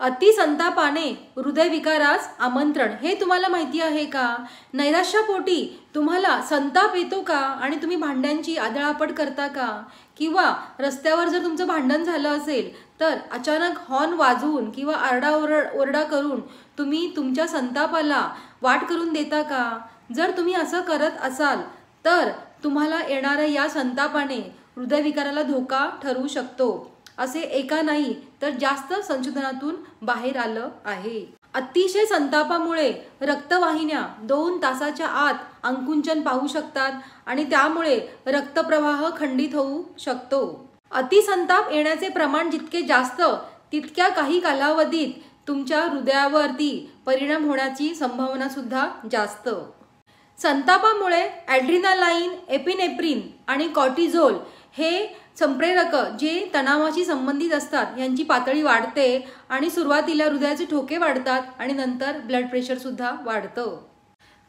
अतिसंतापाने हृदयविकारास आमंत्रण, हे तुम्हाला माहिती आहे का? नैराश्यापोटी तुम्हाला संताप येतो का आणि तुम्ही भांड्यांची आदळआपट करता का? किंवा रस्त्यावर जर तुमचं भांडण झालं असेल तर अचानक हॉर्न वाजवून किंवा आरडाओरडा करून तुम्ही तुमच्या संतापाला वाट करून देता का? जर तुम्ही असं करत असाल तर तुम्हाला येणाऱ्या या संतापाने हृदयविकाराला धोका ठरू शकतो, असे एका नाही तर जास्त संशोधनातून बाहेर आलं आहे. अतिशय संतापामुळे रक्तवाहिन्या 2 तासाच्या आत आकुंचन पाहू शकतात आणि त्यामुळे रक्तप्रवाह खंडित होऊ शकतो. अतिसंताप येण्याचे प्रमाण जितके जास्त तितक्या काही कालावधीत तुमच्या हृदयावरती परिणाम होण्याची संभावना सुद्धा जास्त. संतापामुळे ॲड्रिनालाइन, एपिनेफ्रिन आणि कॉर्टिझोल हे संप्रेरक जे तणावाशी संबंधित असतात यांची पातळी वाढते आणि सुरुवातीला हृदयाचे ठोके वाढतात आणि नंतर ब्लड प्रेशर सुद्धा वाढतं.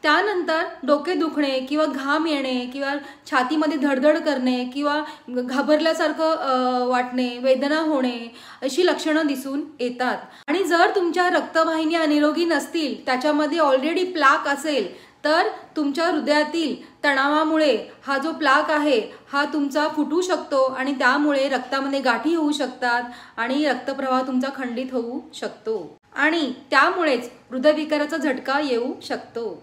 त्यानंतर डोके दुखणे किंवा घाम येणे किंवा छातीमध्ये धडधड करणे किंवा घाबरल्यासारखं वाटणे, वेदना होणे अशी लक्षणं दिसून येतात. आणि जर तुमच्या रक्तवाहिन्या निरोगी नसतील, त्याच्यामध्ये ऑलरेडी प्लाक असेल तर तुमच्या हृदयातील तणावामुळे हा जो प्लाक आहे हा तुमचा फुटू शकतो आणि त्यामुळे रक्तामध्ये गाठी होऊ शकतात आणि रक्तप्रवाह तुमचा खंडित होऊ शकतो आणि त्यामुळेच हृदयविकाराचा झटका येऊ शकतो.